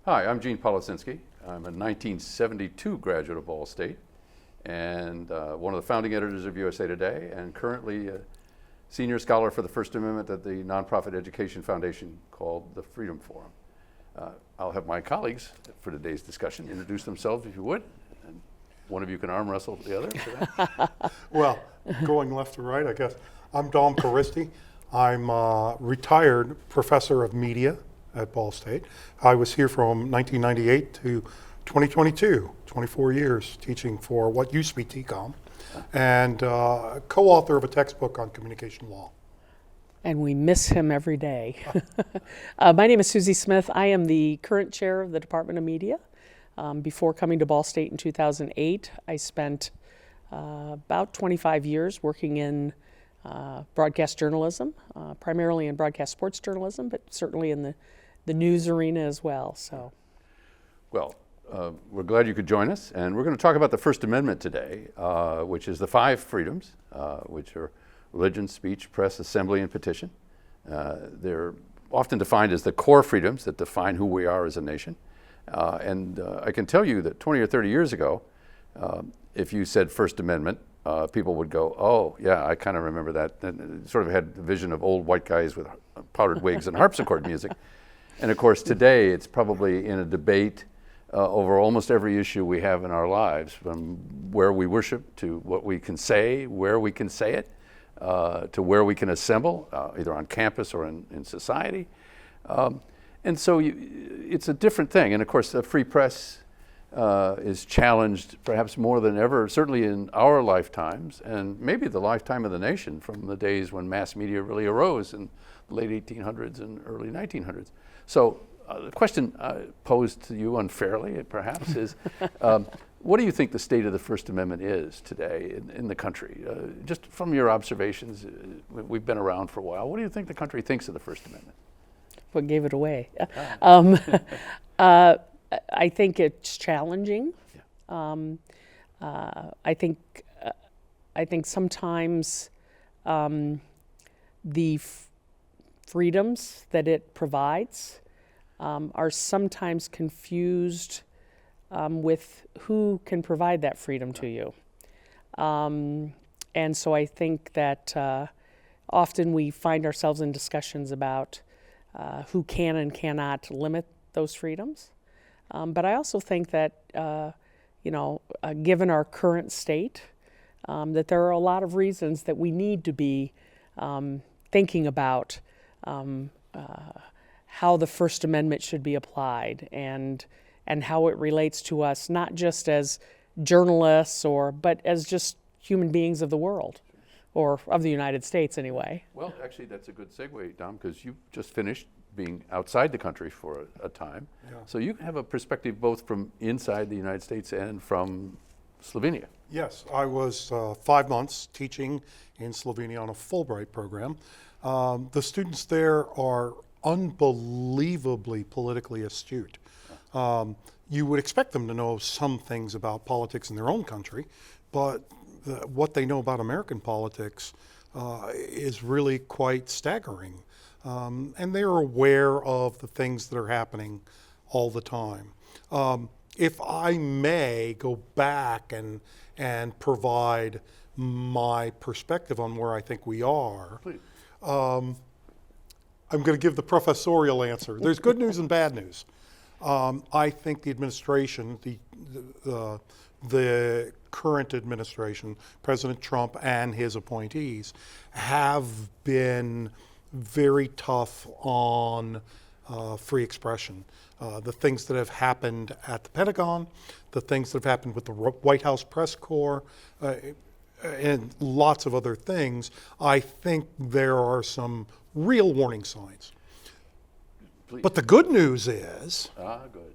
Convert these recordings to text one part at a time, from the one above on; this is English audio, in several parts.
Hi, I'm Gene Policinski. I'm a 1972 graduate of Ball State and one of the founding editors of USA Today, and currently a senior scholar for the First Amendment at the nonprofit education foundation called the Freedom Forum. I'll have my colleagues for today's discussion introduce themselves, if you would. And one of you can arm wrestle the other for that. Well, going left to right, I guess. I'm Caristi. I'm a retired professor of media at Ball State. I was here from 1998 to 2022, 24 years teaching for what used to be TCOM, and co-author of a textbook on communication law. And we miss him every day. My name is Suzy Smith. I am the current chair of the Department of Media. Before coming to Ball State in 2008, I spent about 25 years working in broadcast journalism, primarily in broadcast sports journalism, but certainly in the news arena as well. So, well, we're glad you could join us, and we're going to talk about the First Amendment today, which is the 5 freedoms, which are religion, speech, press, assembly, and petition. They're often defined as the core freedoms that define who we are as a nation. And I can tell you that 20 or 30 years ago, if you said First Amendment, people would go, oh, yeah, I kind of remember that. And sort of had the vision of old white guys with powdered wigs and harpsichord music. And of course, today it's probably in a debate over almost every issue we have in our lives, from where we worship to what we can say, where we can say it, to where we can assemble, either on campus or in society. And so it's a different thing. And of course, the free press is challenged perhaps more than ever, certainly in our lifetimes, and maybe the lifetime of the nation from the days when mass media really arose in the late 1800s and early 1900s. So the question posed to you unfairly, perhaps, is what do you think the state of the First Amendment is today in the country? Just from your observations, we've been around for a while. What do you think the country thinks of the First Amendment? what gave it away? I think it's challenging. Yeah. I think sometimes the freedoms that it provides are sometimes confused with who can provide that freedom to you. And so I think that often we find ourselves in discussions about who can and cannot limit those freedoms. But I also think that, given our current state, that there are a lot of reasons that we need to be thinking about how the First Amendment should be applied and how it relates to us, not just as journalists but as just human beings of the world, or of the United States anyway. Well, actually, that's a good segue, Dom, because you just finished being outside the country for a time. Yeah. So you have a perspective both from inside the United States and from Slovenia. Yes, I was 5 months teaching in Slovenia on a Fulbright program. The students there are unbelievably politically astute. You would expect them to know some things about politics in their own country, but what they know about American politics is really quite staggering. And they're aware of the things that are happening all the time. If I may go back and provide my perspective on where I think we are, please. I'm going to give the professorial answer. There's good news and bad news. I think the administration, the current administration, President Trump and his appointees, have been very tough on free expression. The things that have happened at the Pentagon, the things that have happened with the White House press corps, and lots of other things, I think there are some real warning signs. Please. But the good news is good.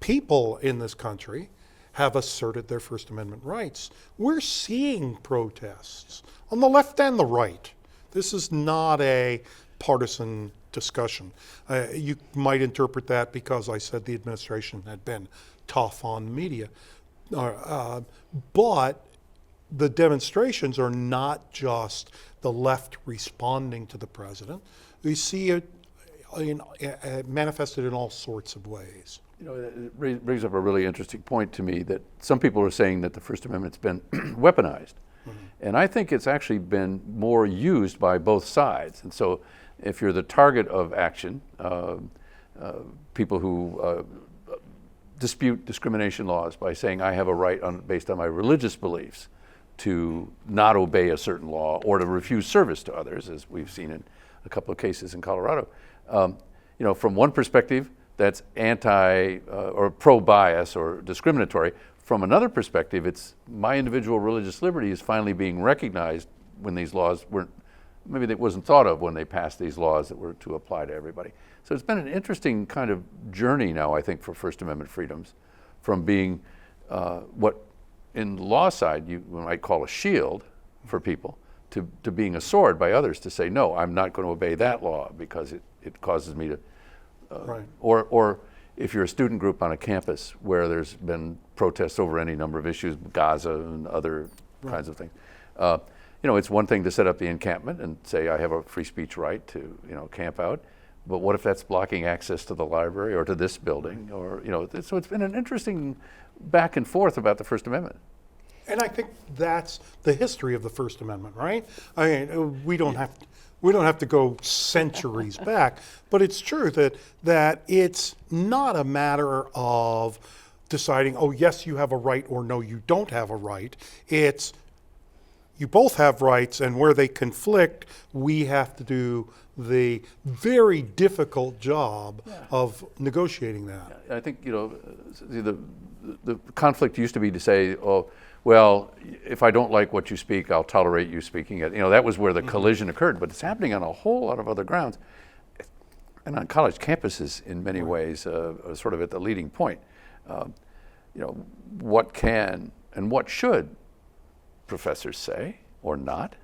People in this country have asserted their First Amendment rights. We're seeing protests on the left and the right. This is not a partisan discussion. You might interpret that because I said the administration had been tough on media. But the demonstrations are not just the left responding to the president. We see manifested in all sorts of ways. You know, it brings up a really interesting point to me that some people are saying that the First Amendment's been weaponized. And I think it's actually been more used by both sides. And so if you're the target of action, people who dispute discrimination laws by saying I have a right based on my religious beliefs to not obey a certain law or to refuse service to others, as we've seen in a couple of cases in Colorado. You know, from one perspective, that's anti or pro-bias or discriminatory. From another perspective, it's my individual religious liberty is finally being recognized when these laws weren't, maybe it wasn't thought of when they passed these laws that were to apply to everybody. So it's been an interesting kind of journey now, I think, for First Amendment freedoms, from being what in the law side you might call a shield for people to being a sword by others to say, no, I'm not going to obey that law because it causes me to, Right. or if you're a student group on a campus where there's been protests over any number of issues, Gaza and other kinds of things, you know, it's one thing to set up the encampment and say I have a free speech right to, you know, camp out, but what if that's blocking access to the library or to this building, or, you know, so it's been an interesting back and forth about the First Amendment. And I think that's the history of the First Amendment, right? I mean, we don't have to go centuries back, but it's true that it's not a matter of deciding, oh yes, you have a right, or no, you don't have a right. It's you both have rights, and where they conflict, we have to do the very difficult job of negotiating that. I think, you know, the conflict used to be to say, oh, well, if I don't like what you speak, I'll tolerate you speaking it. You know, that was where the collision occurred, but it's happening on a whole lot of other grounds. And on college campuses, in many ways, sort of at the leading point. You know, what can and what should professors say or not?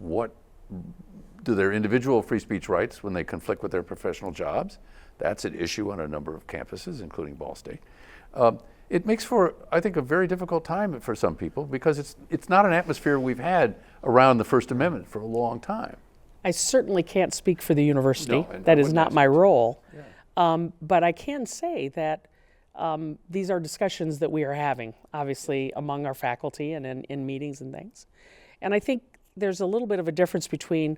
What do their individual free speech rights when they conflict with their professional jobs? That's an issue on a number of campuses, including Ball State. It makes for, I think, a very difficult time for some people because it's not an atmosphere we've had around the First Amendment for a long time. I certainly can't speak for the university. No, and that I is wouldn't not ask my you to. role. But I can say that these are discussions that we are having, obviously, among our faculty and in meetings and things. And I think there's a little bit of a difference between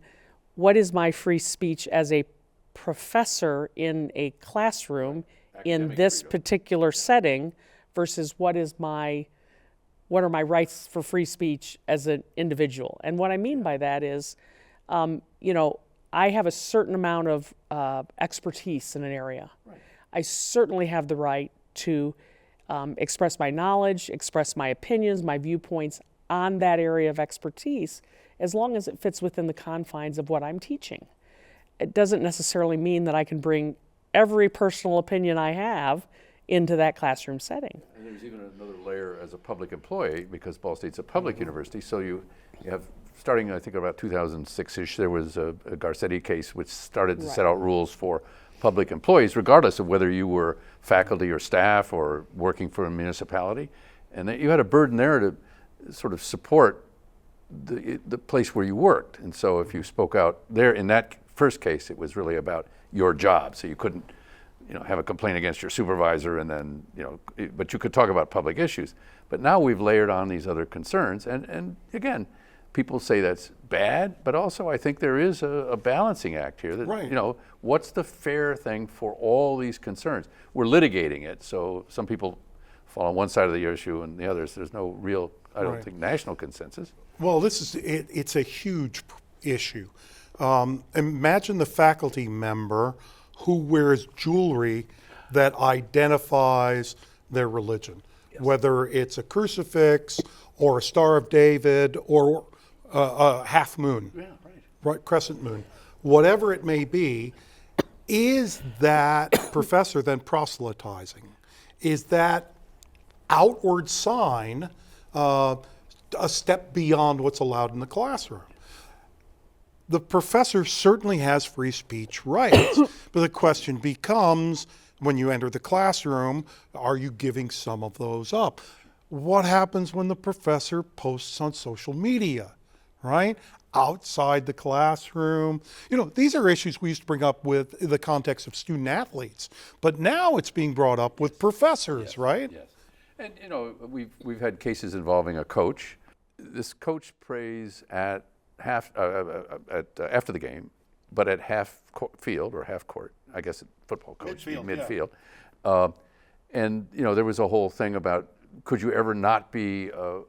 what is my free speech as a professor in a classroom in Academic this freedom. particular setting versus what are my rights for free speech as an individual. And what I mean by that is, you know, I have a certain amount of expertise in an area. Right. I certainly have the right to express my knowledge, express my opinions, my viewpoints on that area of expertise, as long as it fits within the confines of what I'm teaching. It doesn't necessarily mean that I can bring every personal opinion I have into that classroom setting. And there's even another layer as a public employee, because Ball State's a public university, so you have, starting I think about 2006-ish, there was a Garcetti case which started to set out rules for public employees, regardless of whether you were faculty or staff or working for a municipality. And that you had a burden there to sort of support the place where you worked. And so if you spoke out there, in that first case, it was really about your job. So you couldn't, you know, have a complaint against your supervisor and then, you know, but you could talk about public issues. But now we've layered on these other concerns. And again, people say that's bad, but also I think there is a balancing act here that, you know, what's the fair thing for all these concerns? We're litigating it, so some people fall on one side of the issue and the others. There's no real, I don't think, national consensus. Well, this is it's a huge issue. Imagine the faculty member who wears jewelry that identifies their religion, whether it's a crucifix or a Star of David or a half moon, right, crescent moon, whatever it may be. Is that professor then proselytizing? Is that outward sign a step beyond what's allowed in the classroom? The professor certainly has free speech rights, but the question becomes, when you enter the classroom, are you giving some of those up? What happens when the professor posts on social media, right? outside the classroom. These are issues we used to bring up with the context of student athletes, but now it's being brought up with professors, right? Yes. And we've had cases involving a coach. This coach prays at after the game, but at half field or half court. I guess football coach midfield. And there was a whole thing about, could you ever not be a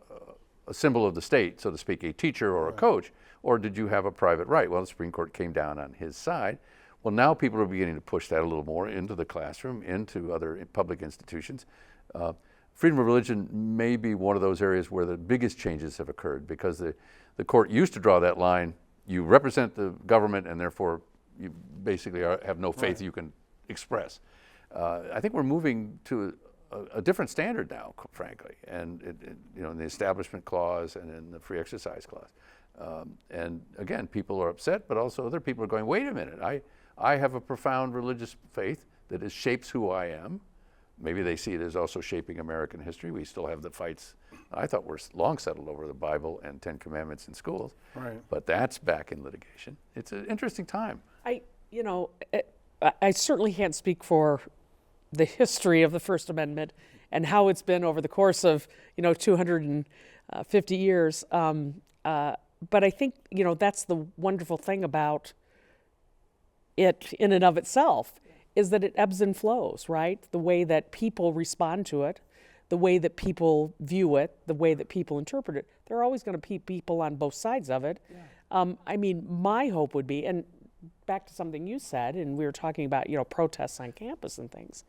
symbol of the state, so to speak, a teacher or a coach, or did you have a private right? Well, the Supreme Court came down on his side. Well, now people are beginning to push that a little more into the classroom, into other public institutions. Freedom of religion may be one of those areas where the biggest changes have occurred, because the court used to draw that line. You represent the government, and therefore you basically have no faith you can express. I think we're moving to a different standard now, frankly, and in the Establishment Clause and in the Free Exercise Clause. And again, people are upset, but also other people are going, wait a minute, I have a profound religious faith that shapes who I am. Maybe they see it as also shaping American history. We still have the fights I thought were long settled over the Bible and Ten Commandments in schools. Right. But that's back in litigation. It's an interesting time. I certainly can't speak for the history of the First Amendment and how it's been over the course of 250 years. But I think that's the wonderful thing about it in and of itself, is that it ebbs and flows, right? The way that people respond to it, the way that people view it, the way that people interpret it. There are always going to be people on both sides of it. Yeah. My hope would be, and back to something you said, and we were talking about, protests on campus and things.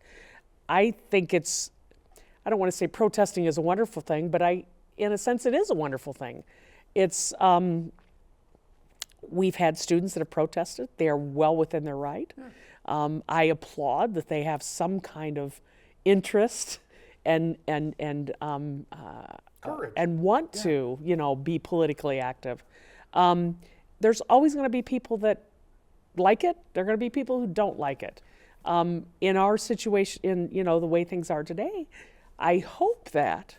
I think I don't want to say protesting is a wonderful thing, but in a sense, it is a wonderful thing. It's, we've had students that have protested. They are well within their right. Yeah. I applaud that they have some kind of interest and Courage. And want to, be politically active. There's always going to be people that like it. There are going to be people who don't like it. In our situation, in the way things are today, I hope that,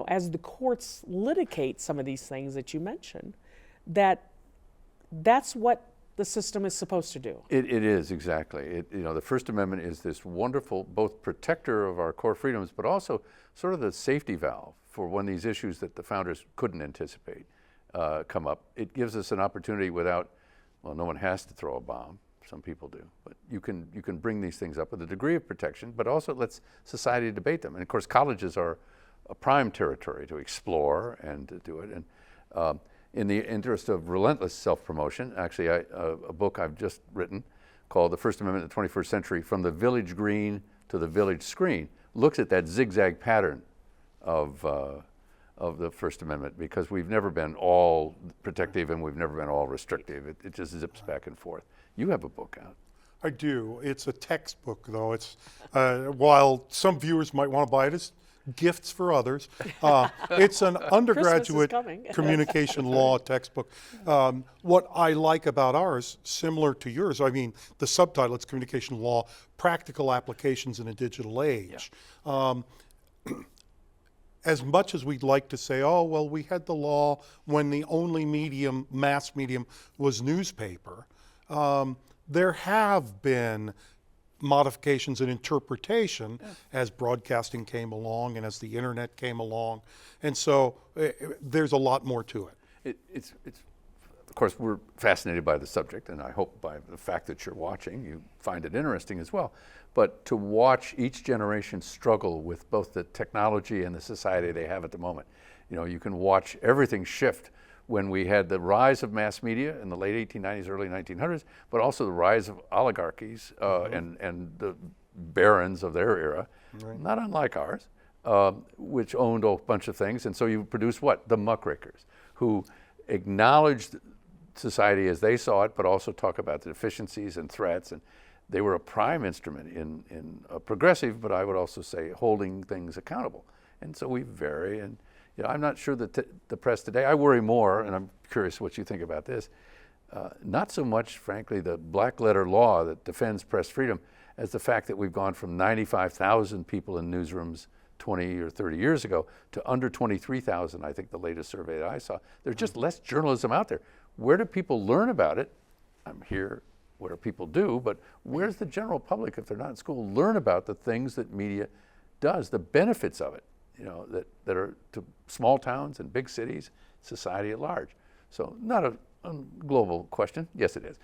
as the courts litigate some of these things that you mentioned, that's what the system is supposed to do. It is, exactly. The First Amendment is this wonderful, both protector of our core freedoms, but also sort of the safety valve for when these issues that the founders couldn't anticipate come up. It gives us an opportunity without, no one has to throw a bomb. Some people do, but you can bring these things up with a degree of protection, but also it lets society debate them. And of course, colleges are a prime territory to explore and to do it. And in the interest of relentless self-promotion, actually, a book I've just written called The First Amendment in the 21st Century, From the Village Green to the Village Screen, looks at that zigzag pattern of the First Amendment, because we've never been all protective and we've never been all restrictive. It just zips back and forth. You have a book out. I do. It's a textbook, though. It's while some viewers might want to buy it as gifts for others, it's an undergraduate communication law textbook. What I like about ours, similar to yours, the subtitle, it's Communication Law, Practical Applications in a Digital Age. Yeah. As much as we'd like to say, we had the law when the only mass medium was newspaper, there have been modifications in interpretation as broadcasting came along and as the internet came along. And so there's a lot more to it. It's of course, we're fascinated by the subject, and I hope by the fact that you're watching, you find it interesting as well. But to watch each generation struggle with both the technology and the society they have at the moment. You can watch everything shift when we had the rise of mass media in the late 1890s, early 1900s, but also the rise of oligarchies and the barons of their era, not unlike ours, which owned a bunch of things. And so you produce what? The muckrakers, who acknowledged society as they saw it, but also talk about the deficiencies and threats. And they were a prime instrument in a progressive, but I would also say holding things accountable. And so we vary. And I'm not sure that the press today, I worry more, and I'm curious what you think about this, not so much, frankly, the black letter law that defends press freedom as the fact that we've gone from 95,000 people in newsrooms 20 or 30 years ago to under 23,000, I think the latest survey that I saw. There's just less journalism out there. where do people learn about it? I'm here where people do, but where's the general public, if they're not in school, learn about the things that media does, the benefits of it, that are to small towns and big cities, society at large. So not a global question. Yes, it is.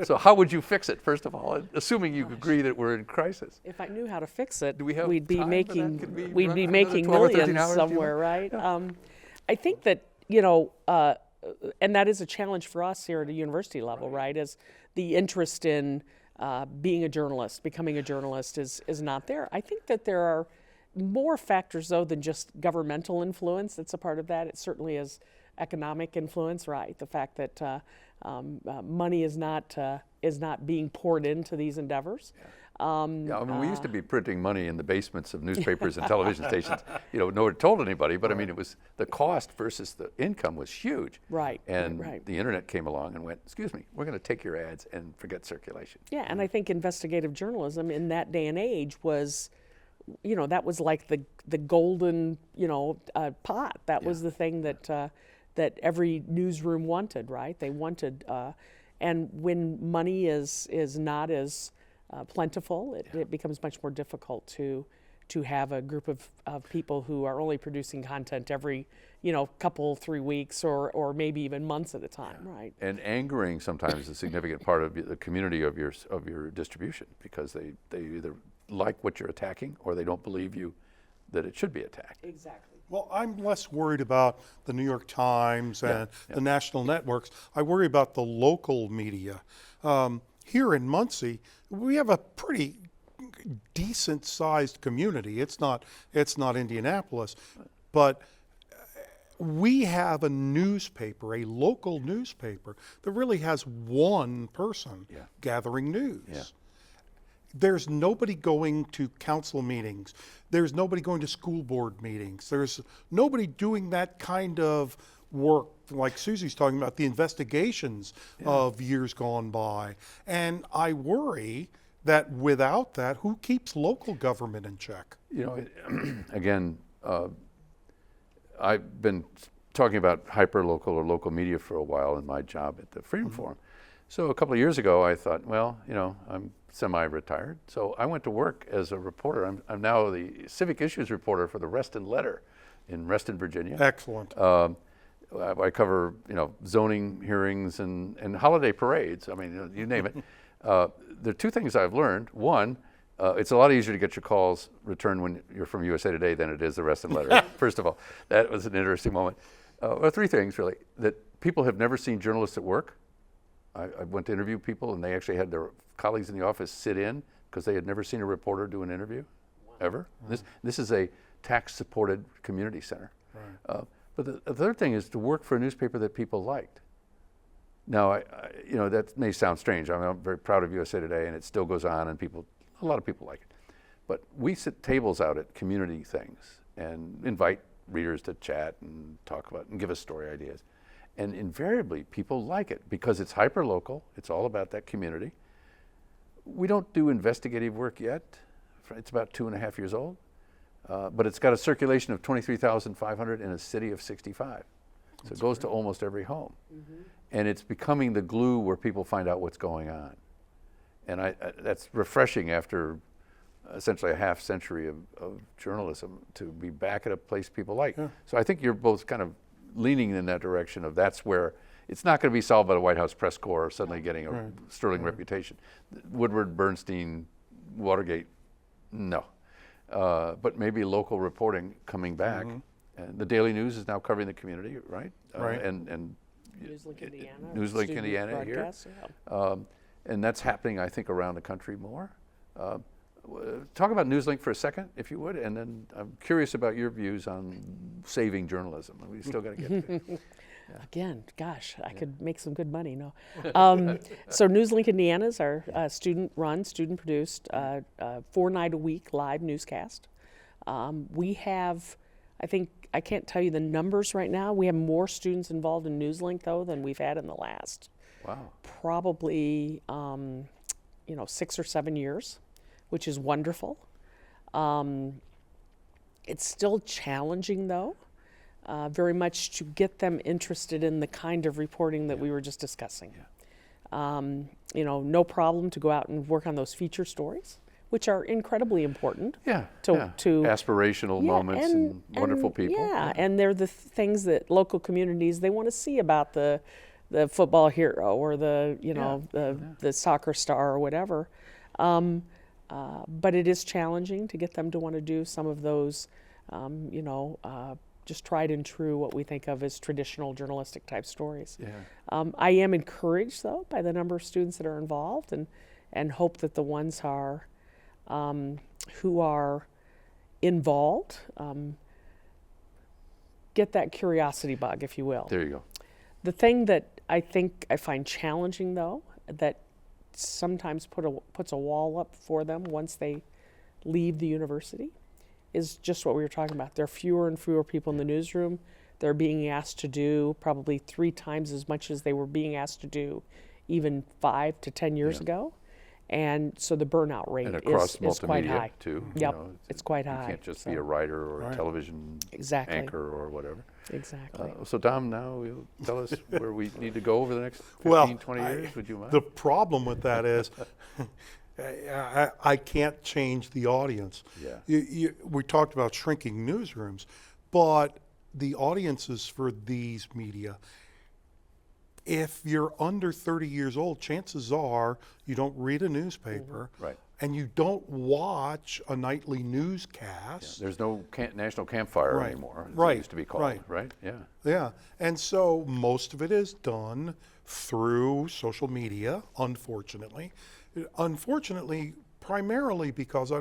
So how would you fix it, first of all, assuming you agree that we're in crisis? If I knew how to fix it, Do we have we'd be time for that? making Could we we'd run be another making 12 or 13 millions hours, do you somewhere, think? right? I think that and that is a challenge for us here at a university level, right? Is the interest in being a journalist, becoming a journalist, is not there. I think that there are more factors though than just governmental influence that's a part of that. It certainly is economic influence, right? The fact that money is not being poured into these endeavors. Yeah, I mean, we used to be printing money in the basements of newspapers and television stations. No one told anybody, but I mean, it was the cost versus the income was huge. Right. And right. the internet came along and went, excuse me, we're going to take your ads and forget circulation. Yeah, and I think investigative journalism in that day and age was, that was like the golden, pot. That was the thing that every newsroom wanted, right? They wanted, and when money is not as plentiful, it becomes much more difficult to have a group of people who are only producing content every couple 3 weeks or maybe even months at a time, right? And angering sometimes is a significant part of the community of your distribution, because they either like what you're attacking or they don't believe you that it should be attacked. Exactly. Well, I'm less worried about the New York Times and the national networks. I worry about the local media. Here in Muncie, we have a pretty decent-sized community. It's not Indianapolis, but we have a newspaper, a local newspaper, that really has one person gathering news. Yeah. There's nobody going to council meetings. There's nobody going to school board meetings. There's nobody doing that kind of work like Suzy's talking about, the investigations of years gone by. And I worry that without that, who keeps local government in check? Again, I've been talking about hyperlocal or local media for a while in my job at the Freedom Forum. So a couple of years ago, I thought, well, I'm semi-retired, so I went to work as a reporter. I'm now the civic issues reporter for the Reston Letter in Reston, Virginia. Excellent. I cover, zoning hearings and holiday parades. I mean, you name it. There are two things I've learned. One, it's a lot easier to get your calls returned when you're from USA Today than it is the Reston Letter. First of all, that was an interesting moment. Well, three things really. That people have never seen journalists at work. I went to interview people, and they actually had their colleagues in the office sit in because they had never seen a reporter do an interview, ever. This is a tax-supported community center. Right. But the third thing is to work for a newspaper that people liked. Now, that may sound strange. I'm very proud of USA Today, and it still goes on, and a lot of people like it. But we sit tables out at community things and invite readers to chat and talk about and give us story ideas. And invariably, people like it because it's hyper-local. It's all about that community. We don't do investigative work yet. It's about 2.5 years old. But it's got a circulation of 23,500 in a city of 65. So it goes to almost every home. Mm-hmm. And it's becoming the glue where people find out what's going on. And that's refreshing after essentially a half century of journalism to be back at a place people like. Yeah. So I think you're both kind of leaning in that direction of that's where it's not going to be solved by the White House press corps suddenly getting a sterling reputation. Woodward, Bernstein, Watergate, no. But maybe local reporting coming back. Mm-hmm. And the Daily News is now covering the community, right? Right. And Newslink, Indiana. Newslink, Indiana here. Yeah. And that's happening, I think, around the country more. Talk about Newslink for a second, if you would, and then I'm curious about your views on saving journalism. We still got to get to it. Again, gosh, I could make some good money, no. So Newslink Indiana is our student-run, student-produced, 4-night-a-week live newscast. We have, I can't tell you the numbers right now. We have more students involved in Newslink, though, than we've had in the last probably 6 or 7 years, which is wonderful. It's still challenging, though. very much to get them interested in the kind of reporting that we were just discussing. No problem to go out and work on those feature stories, which are incredibly important. To aspirational moments and wonderful people. And they're the things that local communities, they want to see about the football hero or the soccer star or whatever. But it is challenging to get them to want to do some of those, just tried and true, what we think of as traditional journalistic type stories. I am encouraged, though, by the number of students that are involved, and hope that the ones are who are involved get that curiosity bug, if you will. There you go. The thing that I find challenging, though, that sometimes puts a wall up for them once they leave the university, is just what we were talking about. There are fewer and fewer people in the newsroom. They're being asked to do probably 3 times as much as they were being asked to do even 5 to 10 years ago. And so the burnout rate and across is quite multimedia, high. too. Yep, it's quite high. You can't just be a writer or a television anchor or whatever. Exactly. So Dom, now you'll tell us where we need to go over the next 20 years, would you mind? The problem with that is I can't change the audience. We talked about shrinking newsrooms, but the audiences for these media, if you're under 30 years old, chances are you don't read a newspaper, and you don't watch a nightly newscast. There's no national campfire anymore, as it used to be called, right? Yeah, and so most of it is done through social media, unfortunately. Unfortunately, primarily because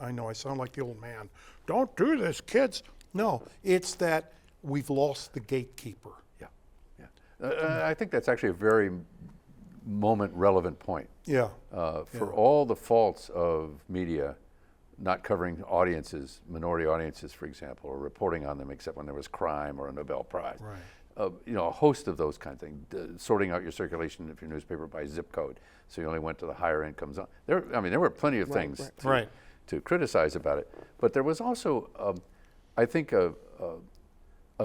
I know I sound like the old man. Don't do this, kids. No, it's that we've lost the gatekeeper. I think that's actually a very moment-relevant point. For all the faults of media not covering audiences, minority audiences, for example, or reporting on them except when there was crime or a Nobel Prize. A host of those kind of things, sorting out your circulation of your newspaper by zip code, so you only went to the higher incomes. There were plenty of things to criticize about it, but there was also, I think, a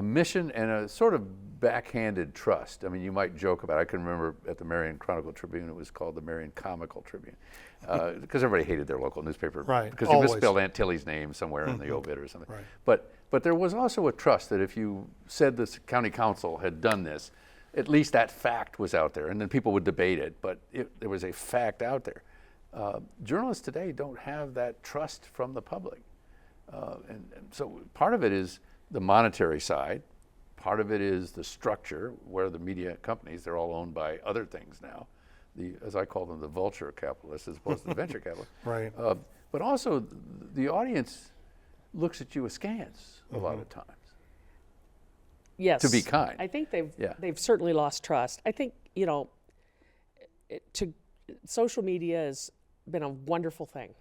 mission and a sort of backhanded trust. I mean, you might joke about it. I can remember at the Marion Chronicle Tribune, it was called the Marion Comical Tribune, because everybody hated their local newspaper, because you misspelled Aunt Tilly's name somewhere in the obit or something. But there was also a trust that if you said the county council had done this, at least that fact was out there, and then people would debate it, but there was a fact out there. Journalists today don't have that trust from the public. And so part of it is the monetary side. Part of it is the structure, where the media companies, they're all owned by other things now. As I call them, the vulture capitalists as opposed to the venture capitalists. But also, the audience looks at you askance a lot of times. Yes. To be kind. I think they've certainly lost trust. I think, social media has been a wonderful thing.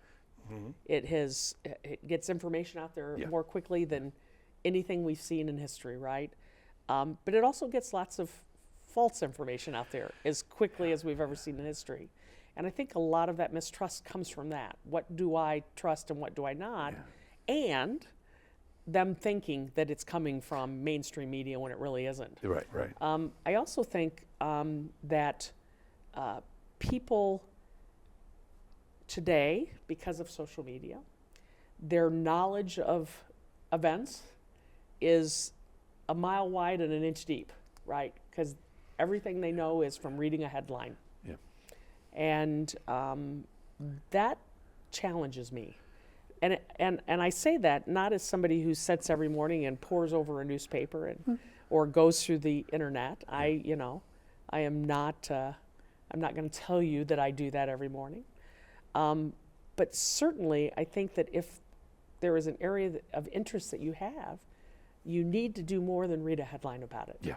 It gets information out there more quickly than anything we've seen in history, right? But it also gets lots of false information out there as quickly as we've ever seen in history. And I think a lot of that mistrust comes from that. What do I trust and what do I not? And them thinking that it's coming from mainstream media when it really isn't. I also think that people today, because of social media, their knowledge of events is a mile wide and an inch deep, right? Because everything they know is from reading a headline. And that challenges me. And I say that not as somebody who sits every morning and pores over a newspaper and or goes through the internet. I am not. I'm not going to tell you that I do that every morning. But certainly, I think that if there is an area of interest that you have, you need to do more than read a headline about it.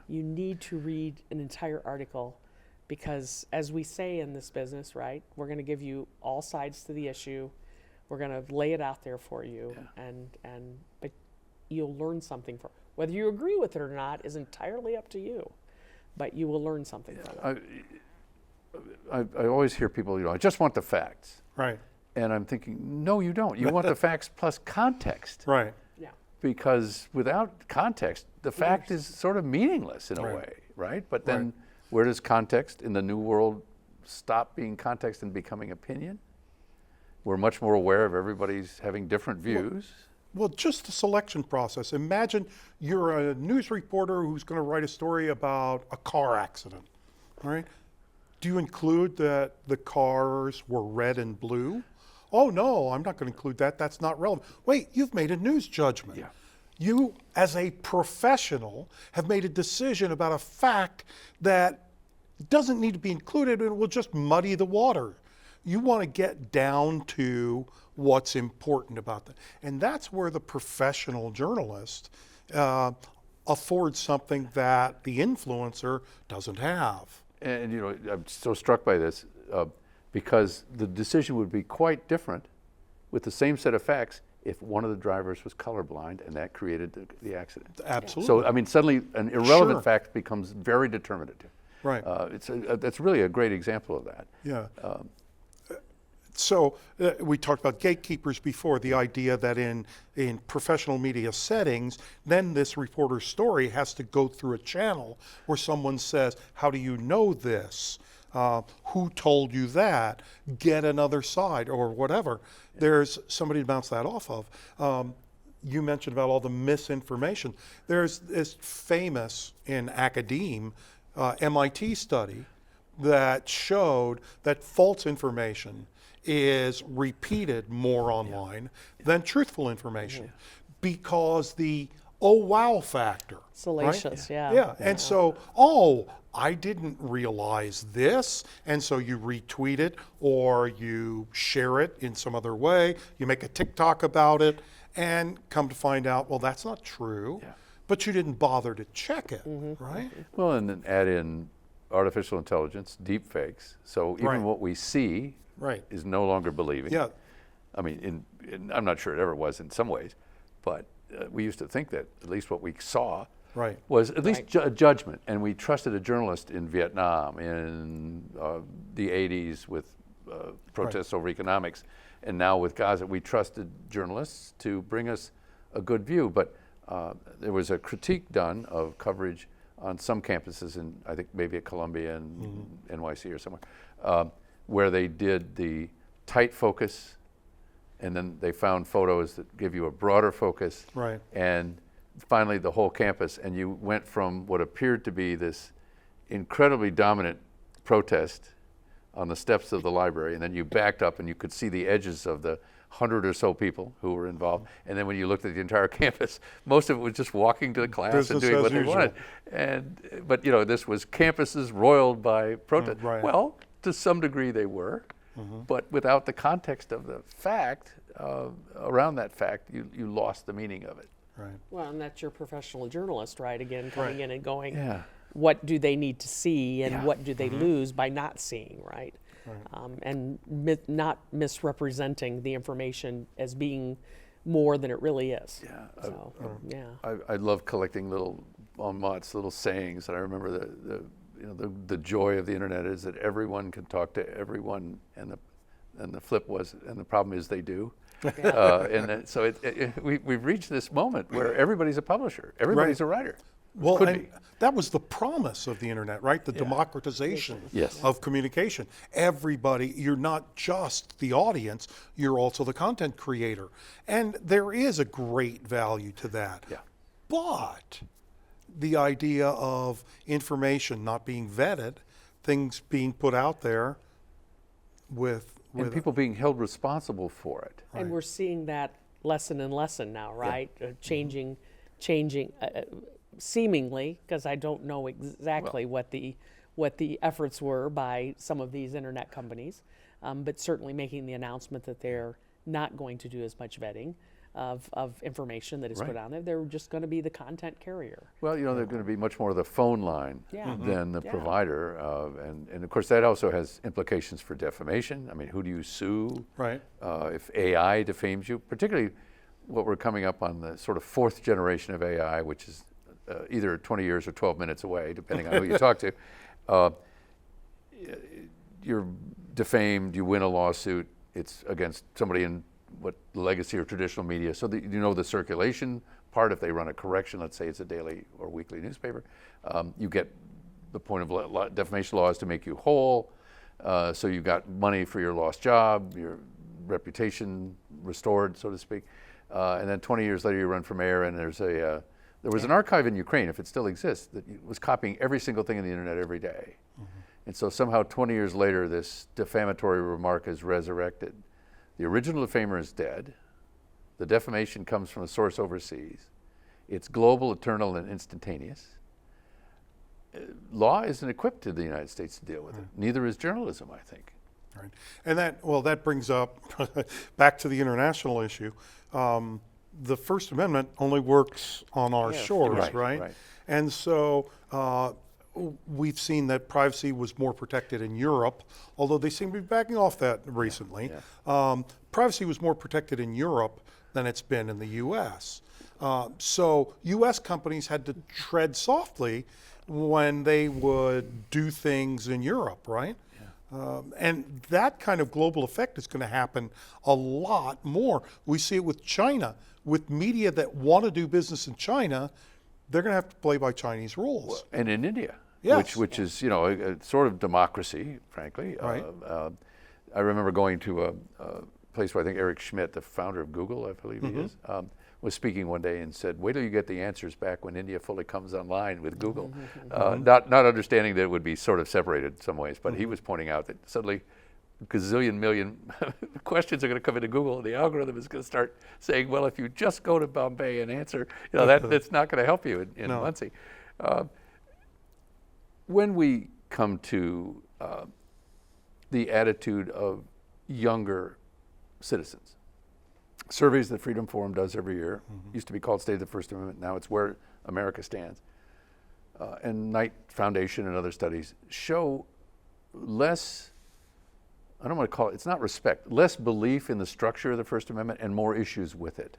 You need to read an entire article, because as we say in this business, right, we're going to give you all sides to the issue. We're going to lay it out there for you, but you'll learn something from it. Whether you agree with it or not is entirely up to you, but you will learn something from it. I always hear people, I just want the facts. And I'm thinking, no, you don't. You want the facts plus context. because without context, the fact is sort of meaningless in a Right. way, right? But then where does context in the new world stop being context and becoming opinion? We're much more aware of everybody's having different views. Well, just the selection process. Imagine you're a news reporter who's going to write a story about a car accident, all right? Do you include that the cars were red and blue? Oh, no, I'm not going to include that. That's not relevant. Wait, you've made a news judgment. Yeah. You, as a professional, have made a decision about a fact that doesn't need to be included and will just muddy the water. You want to get down to what's important about that. And that's where the professional journalist affords something that the influencer doesn't have. And you know, I'm so struck by this because the decision would be quite different with the same set of facts if one of the drivers was colorblind and that created the accident. Absolutely. So, I mean, suddenly an irrelevant Sure. fact becomes very determinative. Right. That's really a great example of that. Yeah. So we talked about gatekeepers before, the idea that in professional media settings, then this reporter's story has to go through a channel where someone says, how do you know this? Who told you that? Get another side or whatever. There's somebody to bounce that off of. You mentioned about all the misinformation. There's this famous in academe MIT study that showed that false information is repeated more online than truthful information because the oh wow factor. Salacious, right? yeah. And so, oh, I didn't realize this, and so you retweet it or you share it in some other way, you make a TikTok about it, and come to find out, well, that's not true, but you didn't bother to check it, right? Well, and then add in artificial intelligence, deep fakes. So even Right. what we see Right. is no longer believing. Yeah. I mean, I'm not sure it ever was in some ways, but we used to think that at least what we saw Right. was at least a judgment, and we trusted a journalist in Vietnam in the 80s with protests over economics, and now with Gaza, we trusted journalists to bring us a good view. But there was a critique done of coverage on some campuses, in I think maybe at Columbia and NYC or somewhere, where they did the tight focus, and then they found photos that give you a broader focus, Right. and finally the whole campus, and you went from what appeared to be this incredibly dominant protest on the steps of the library, and then you backed up and you could see the edges of the 100 or so people who were involved, and then when you looked at the entire campus, most of it was just walking to the class and Business doing as what they usual. wanted. But you know, this was campuses roiled by protest. Right. Well, to some degree they were, but without the context of the fact, around that fact, you lost the meaning of it. Right. Well, and that's your professional journalist, right? Again, coming in and going, Yeah. what do they need to see and Yeah. what do they lose by not seeing, right? And not misrepresenting the information as being more than it really is. Yeah. So, yeah. I love collecting little en masse, little sayings, and I remember the joy of the internet is that everyone can talk to everyone, and the flip was, and the problem is they do. So we've reached this moment where everybody's a publisher, everybody's a writer. Well, Could and be. that was the promise of the internet, right? The democratization Yes. of communication. Everybody, you're not just the audience, you're also the content creator. And there is a great value to that. Yeah. But the idea of information not being vetted, things being put out there And people being held responsible for it. And we're seeing that lesson and lesson now, right? Changing, seemingly, because I don't know exactly what the efforts were by some of these internet companies, but certainly making the announcement that they're not going to do as much vetting of information that is put on there. They're just going to be the content carrier. Well, you know, they're going to be much more the phone line Yeah. than the Yeah. provider. And of course, that also has implications for defamation. I mean, who do you sue? Right. If AI defames you, particularly what we're coming up on the sort of fourth generation of AI, which is either 20 years or 12 minutes away, depending on who you talk to. You're defamed, you win a lawsuit, it's against somebody in what legacy or traditional media, so that you know the circulation part. If they run a correction, let's say it's a daily or weekly newspaper, you get the point of defamation law is to make you whole. So you got money for your lost job, your reputation restored, so to speak. And then 20 years later, you run for mayor, and there was an archive in Ukraine, if it still exists, that was copying every single thing on the internet every day. And so somehow 20 years later, this defamatory remark is resurrected. The original defamer is dead. The defamation comes from a source overseas. It's global, eternal, and instantaneous. Law isn't equipped to the United States to deal with it. Neither is journalism, I think. Right. And that brings up, back to the international issue, the First Amendment only works on our shores, right? And so we've seen that privacy was more protected in Europe, although they seem to be backing off that recently. Privacy was more protected in Europe than it's been in the US. So US companies had to tread softly when they would do things in Europe, right? And that kind of global effect is going to happen a lot more. We see it with China. With media that want to do business in China, they're going to have to play by Chinese rules. And in India, Yes. which is, you know, a sort of democracy, frankly. Right. I remember going to a place where I think Eric Schmidt, the founder of Google, I believe he is, was speaking one day and said, wait till you get the answers back when India fully comes online with Google. Not understanding that it would be sort of separated in some ways, but he was pointing out that suddenly gazillion million questions are going to come into Google, and the algorithm is going to start saying, well, if you just go to Bombay and answer, you know, that's not going to help you in Muncie. When we come to the attitude of younger citizens, surveys that Freedom Forum does every year, used to be called State of the First Amendment, now it's Where America Stands, and Knight Foundation and other studies show less, I don't want to call it, it's not respect, less belief in the structure of the First Amendment and more issues with it.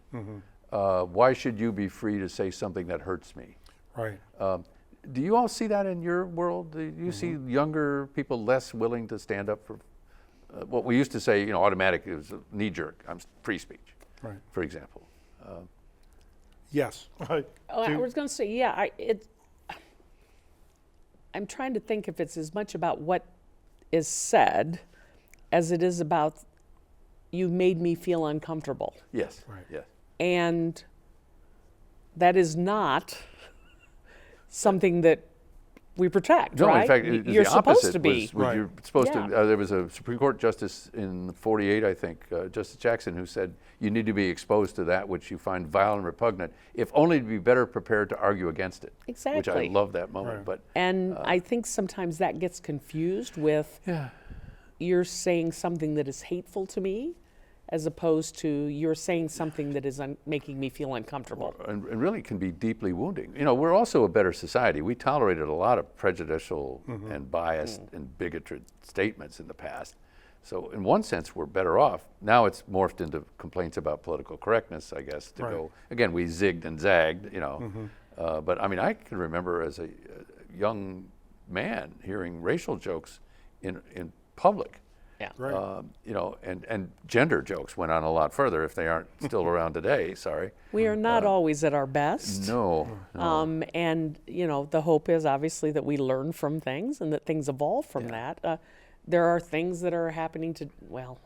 Why should you be free to say something that hurts me? Right. Do you all see that in your world? Do you see younger people less willing to stand up for what we used to say, you know, automatic, it was a knee jerk, free speech, Right. for example? Yes. I was going to say, I'm trying to think if it's as much about what is said as it is about you made me feel uncomfortable. Yes, Right. yes. And that is not something that we protect, No, right? in fact, it was You're the supposed opposite. to be. Right. You're supposed Yeah. to. There was a Supreme Court justice in '48, I think, Justice Jackson, who said you need to be exposed to that which you find vile and repugnant, if only to be better prepared to argue against it. Which I Exactly. love that moment. Right. But And I think sometimes that gets confused with you're saying something that is hateful to me, as opposed to you're saying something that is making me feel uncomfortable. and really can be deeply wounding. You know, we're also a better society. We tolerated a lot of prejudicial and biased and bigoted statements in the past. So in one sense, we're better off. Now it's morphed into complaints about political correctness, I guess, to Right. go, again, we zigged and zagged, you know. But I mean, I can remember as a young man hearing racial jokes in public. Yeah. Right. You know, and gender jokes went on a lot further if they aren't still around today, sorry. We are not always at our best. No. And, you know, the hope is obviously that we learn from things and that things evolve from that. There are things that are happening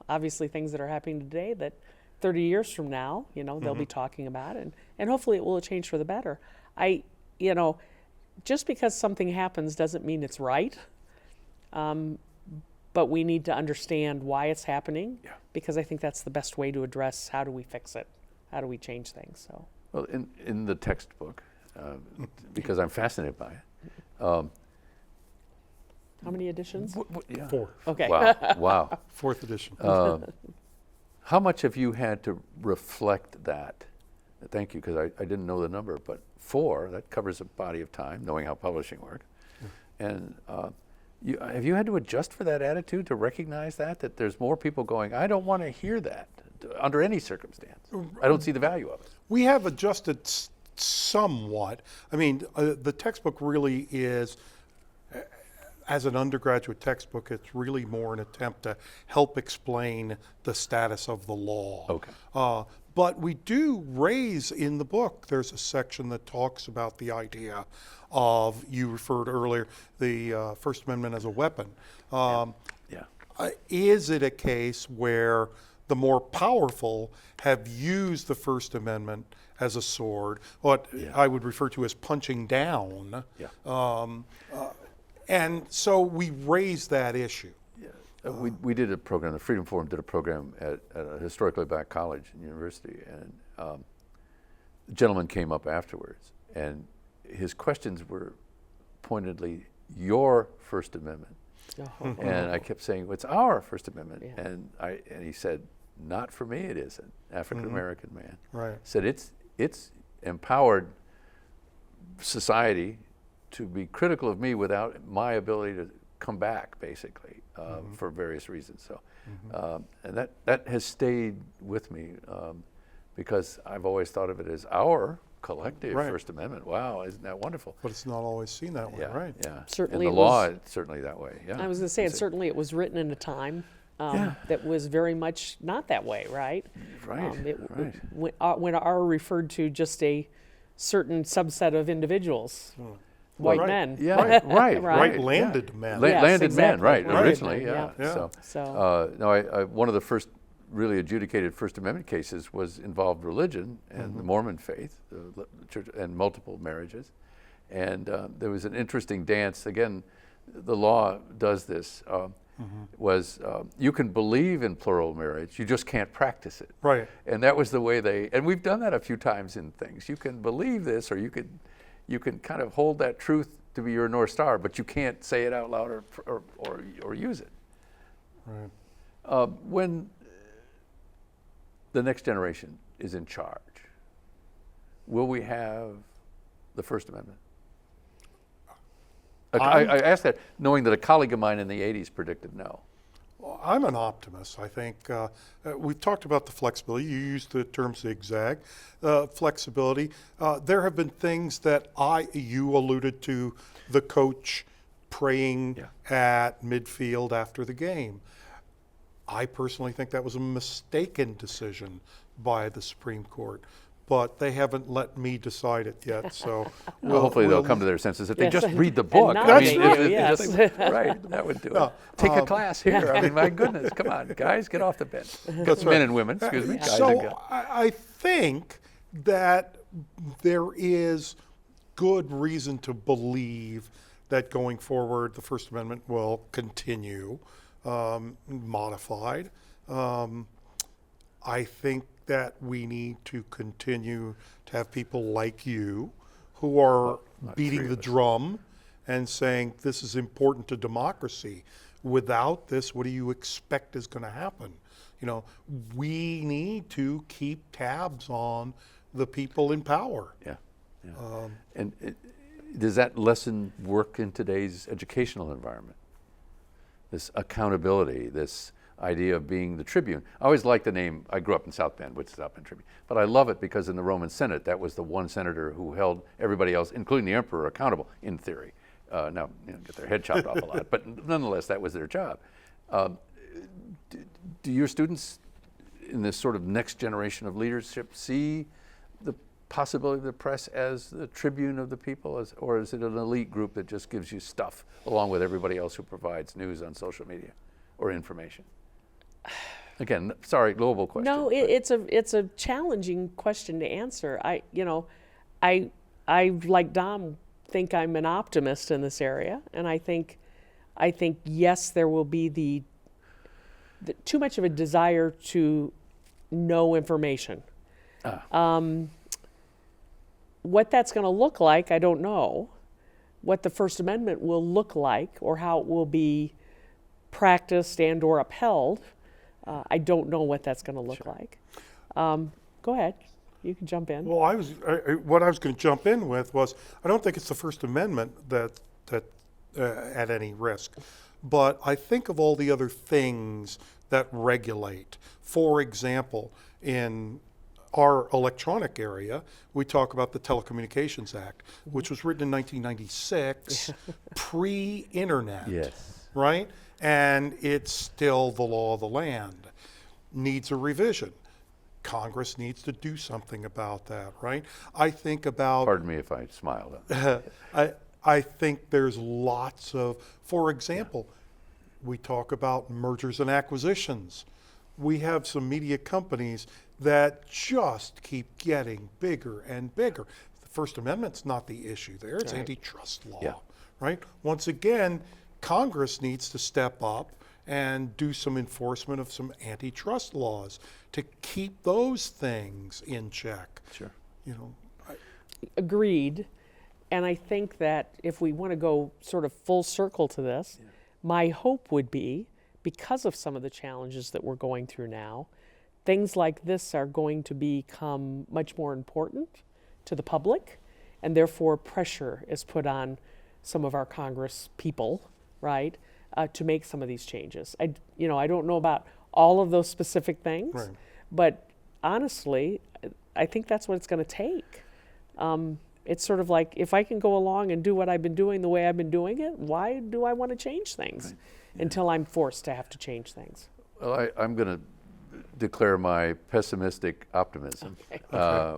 obviously things that are happening today that 30 years from now, you know, they'll be talking about, and hopefully it will change for the better. You know, just because something happens doesn't mean it's right. But we need to understand why it's happening, because I think that's the best way to address how do we fix it, how do we change things. So, Well, in the textbook, because I'm fascinated by it. how many editions? Yeah. 4. Okay. Wow. 4th edition. How much have you had to reflect that? Thank you, because I didn't know the number, but 4, that covers a body of time, knowing how publishing works. And have you had to adjust for that attitude, to recognize that there's more people going, I don't want to hear that under any circumstance. I don't see the value of it. We have adjusted somewhat. I mean, the textbook really is, as an undergraduate textbook, it's really more an attempt to help explain the status of the law. Okay. But we do raise in the book, there's a section that talks about the idea of, you referred earlier, the First Amendment as a weapon. Yeah. Is it a case where the more powerful have used the First Amendment as a sword, what I would refer to as punching down? Yeah. And so we raise that issue. We did a program, the Freedom Forum did a program at a historically black college and university, and a gentleman came up afterwards, and his questions were pointedly, your First Amendment. And I kept saying, well, it's our First Amendment. Yeah. And he said, not for me it isn't. African-American man. Right. Said it's empowered society to be critical of me without my ability to come back, basically, for various reasons. So, and that has stayed with me because I've always thought of it as our collective First Amendment. Wow, isn't that wonderful? But it's not always seen that way, Yeah, right? yeah. Certainly in it the law, was- it's certainly that way. Yeah. I was going to say, and certainly it was written in a time that was very much not that way, right? Right. Right. When R referred to just a certain subset of individuals, white Right. men. Yeah, Right. right. Right, landed men. Yes, landed men, exactly. right, Right. originally, Yeah. yeah. Yeah. So, No, I one of the first really adjudicated First Amendment cases was involved religion and the Mormon faith, the church, and multiple marriages. And there was an interesting dance. Again, the law does this. Was you can believe in plural marriage, you just can't practice it. Right. And that was the way and we've done that a few times in things. You can believe this, or you can kind of hold that truth to be your North Star, but you can't say it out loud or use it. Right. When the next generation is in charge, will we have the First Amendment? I asked that knowing that a colleague of mine in the 80s predicted no. Well, I'm an optimist. I think we've talked about the flexibility. You used the term zigzag. Flexibility. There have been things that you alluded to, the coach praying at midfield after the game. I personally think that was a mistaken decision by the Supreme Court, but they haven't let me decide it yet. So Well, hopefully they'll come to their senses if they Yes, just and- read the and book. nominate if you, yes. right, that would do it. Take a class here. I mean, my goodness, come on, guys, get off the bench. That's Men right. and women, excuse me. Guys and So girls. I think that there is good reason to believe that going forward, the First Amendment will continue modified. I think that we need to continue to have people like you who are beating the drum and saying this is important to democracy. Without this, what do you expect is going to happen? You know, we need to keep tabs on the people in power. Yeah. And does that lesson work in today's educational environment? This accountability, this idea of being the tribune. I always liked the name, I grew up in South Bend, with South Bend Tribune, but I love it because in the Roman Senate, that was the one senator who held everybody else, including the emperor, accountable, in theory. Now, get their head chopped off a lot, but nonetheless, that was their job. Do your students in this sort of next generation of leadership see the possibility of the press as the tribune of the people, or is it an elite group that just gives you stuff along with everybody else who provides news on social media or information? Again, sorry, global question. no, it's a challenging question to answer. I like Dom think I'm an optimist in this area, and I think yes, there will be the too much of a desire to know information. What that's going to look like, I don't know. What the First Amendment will look like, or how it will be practiced and or upheld, I don't know what that's going to look like. Go ahead, you can jump in. Well, what I was going to jump in with was, I don't think it's the First Amendment that at any risk, but I think of all the other things that regulate. For example, in our electronic area, we talk about the Telecommunications Act, which was written in 1996, pre-internet. Yes. Right? And it's still the law of the land. Needs a revision. Congress needs to do something about that, right? I think about Pardon me if I smiled. I think there's lots of, for example, we talk about mergers and acquisitions. We have some media companies that just keep getting bigger and bigger. The First Amendment's not the issue there, it's antitrust law, Yeah. right? Once again, Congress needs to step up and do some enforcement of some antitrust laws to keep those things in check. Sure. You know, Agreed. And I think that if we want to go sort of full circle to this, my hope would be, because of some of the challenges that we're going through now, things like this are going to become much more important to the public, and therefore pressure is put on some of our Congress people, right, to make some of these changes. I don't know about all of those specific things, Right. but honestly, I think that's what it's going to take. It's sort of like, if I can go along and do what I've been doing the way I've been doing it, why do I want to change things until I'm forced to have to change things? Well, I'm going to declare my pessimistic optimism,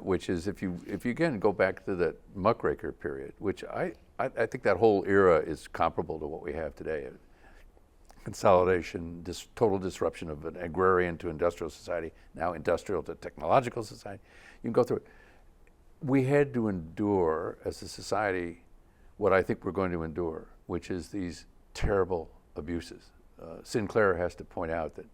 which is if you again go back to that muckraker period, which I think that whole era is comparable to what we have today. Consolidation, total disruption of an agrarian to industrial society, now industrial to technological society. You can go through it. We had to endure as a society what I think we're going to endure, which is these terrible abuses. Sinclair has to point out that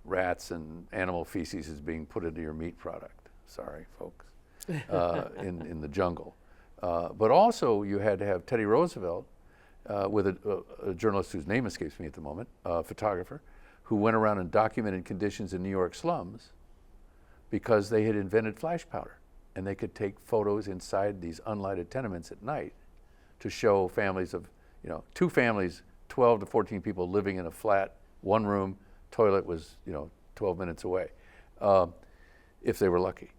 rats and animal feces is being put into your meat product. Sorry, folks, in the jungle. But also you had to have Teddy Roosevelt with a journalist whose name escapes me at the moment, a photographer, who went around and documented conditions in New York slums because they had invented flash powder. And they could take photos inside these unlighted tenements at night to show families of, 2 families, 12 to 14 people living in a flat, 1 room, toilet was, 12 minutes away, if they were lucky.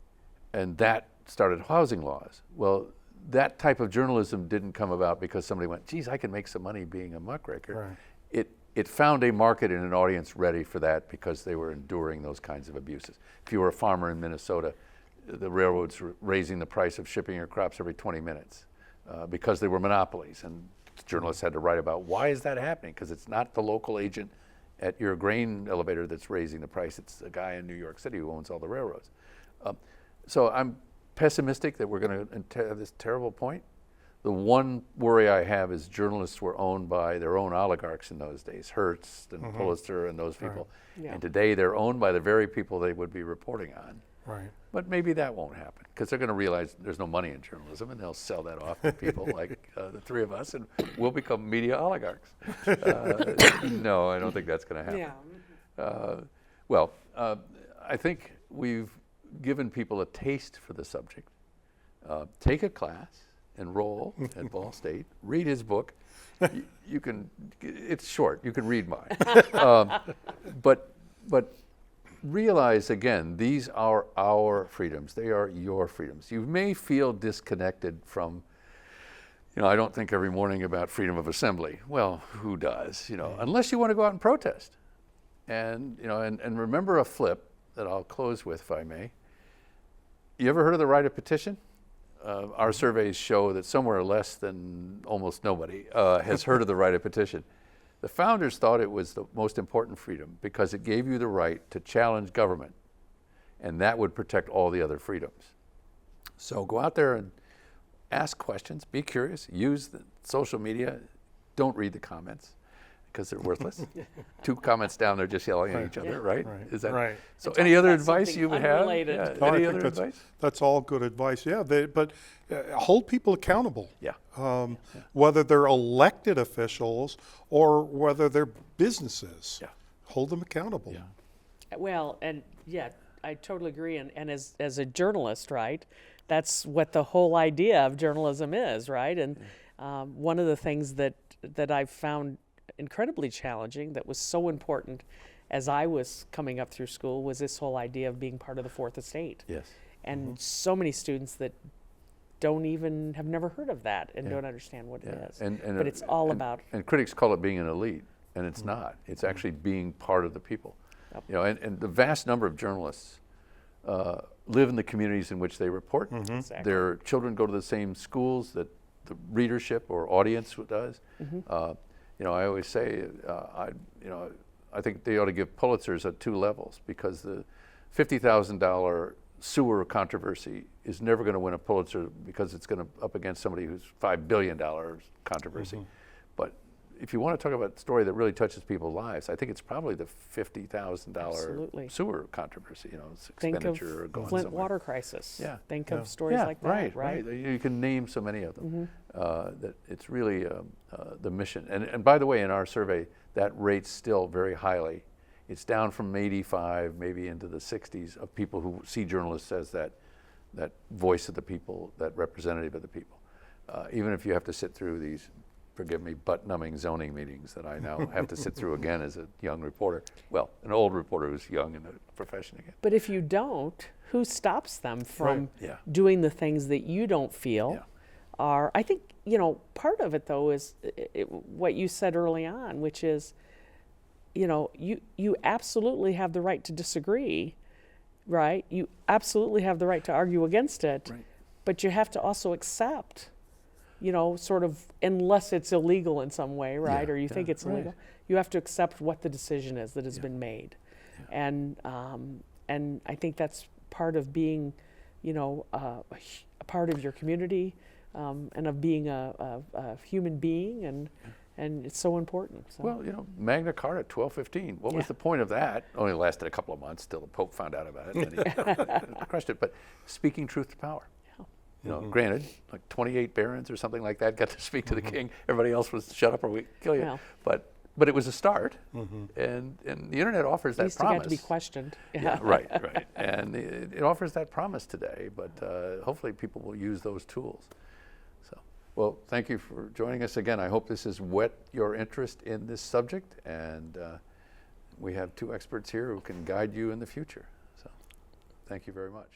And that started housing laws. Well, that type of journalism didn't come about because somebody went, geez, I can make some money being a muckraker. Right. It found a market and an audience ready for that because they were enduring those kinds of abuses. If you were a farmer in Minnesota, the railroads were raising the price of shipping your crops every 20 minutes because they were monopolies. And journalists had to write about why is that happening? Because it's not the local agent at your grain elevator that's raising the price. It's a guy in New York City who owns all the railroads. So I'm pessimistic that we're going to have this terrible point. The one worry I have is journalists were owned by their own oligarchs in those days, Hertz and Pulitzer and those people. Right. Yeah. And today they're owned by the very people they would be reporting on. Right. But maybe that won't happen because they're going to realize there's no money in journalism and they'll sell that off to people like the 3 of us and we'll become media oligarchs. No, I don't think that's going to happen. Yeah. I think we've given people a taste for the subject. Take a class, enroll at Ball State, read his book. You can, it's short, you can read mine. But realize again, these are our freedoms. They are your freedoms. You may feel disconnected from, I don't think every morning about freedom of assembly. Well, who does? Unless you want to go out and protest. And remember a flip that I'll close with, if I may. You ever heard of the right of petition? Our surveys show that somewhere less than almost nobody has heard of the right of petition. The founders thought it was the most important freedom because it gave you the right to challenge government, and that would protect all the other freedoms. So go out there and ask questions, be curious, use the social media, don't read the comments because they're worthless. 2 comments down, they're just yelling at each other, right? Is that right? So And any talk other about advice something you would have? unrelated. Yeah, No, I any think other advice? that's all good advice. Yeah, but hold people accountable. Yeah. Whether they're elected officials or whether they're businesses. Yeah. Hold them accountable. Yeah. Well, and yeah, I totally agree. And as a journalist, right, that's what the whole idea of journalism is, right? And one of the things that I've found incredibly challenging that was so important as I was coming up through school was this whole idea of being part of the Fourth Estate. Yes. and so many students that have never heard of that and don't understand what it is. But it's all about. And critics call it being an elite, and it's not. It's actually being part of the people. Yep. You know, and the vast number of journalists live in the communities in which they report. Exactly. Their children go to the same schools that the readership or audience does. You know, I always say, I think they ought to give Pulitzers at 2 levels, because the $50,000 sewer controversy is never going to win a Pulitzer, because it's going to up against somebody who's $5 billion controversy. But if you want to talk about a story that really touches people's lives, I think it's probably the $50,000 Absolutely. sewer controversy. You know, it's Think of expenditure going Flint somewhere. water crisis. Yeah. Think of stories like that, right. You can name so many of them. That it's really the mission. And by the way, in our survey, that rate's still very highly. It's down from 85, maybe into the 60s, of people who see journalists as that voice of the people, that representative of the people. Even if you have to sit through these, forgive me, butt-numbing zoning meetings that I now have to sit through again as a young reporter. Well, an old reporter who's young in the profession again. But if you don't, who stops them from Right. Yeah. doing the things that you don't feel Yeah. are, I think, you know, part of it though is what you said early on, which is, you know, you absolutely have the right to disagree, right? You absolutely have the right to argue against it, Right. but you have to also accept, you know, sort of, unless it's illegal in some way, right? Yeah, Or you think yeah, it's right. illegal, you have to accept what the decision is that has been made. And I think that's part of being, you know, a part of your community, and of being a human being, and it's so important. So. Well, you know, Magna Carta, 1215. What was Yeah. the point of that? Only lasted a couple of months till the Pope found out about it and he crushed it. But speaking truth to power. You know, granted, like 28 barons or something like that got to speak to the king. Everybody else was shut up or we kill you. Yeah. But it was a start, and the internet offers At that least promise. it got to be questioned. Yeah, right. And it offers that promise today, but hopefully people will use those tools. So, well, thank you for joining us again. I hope this has whet your interest in this subject, and we have 2 experts here who can guide you in the future. So, thank you very much.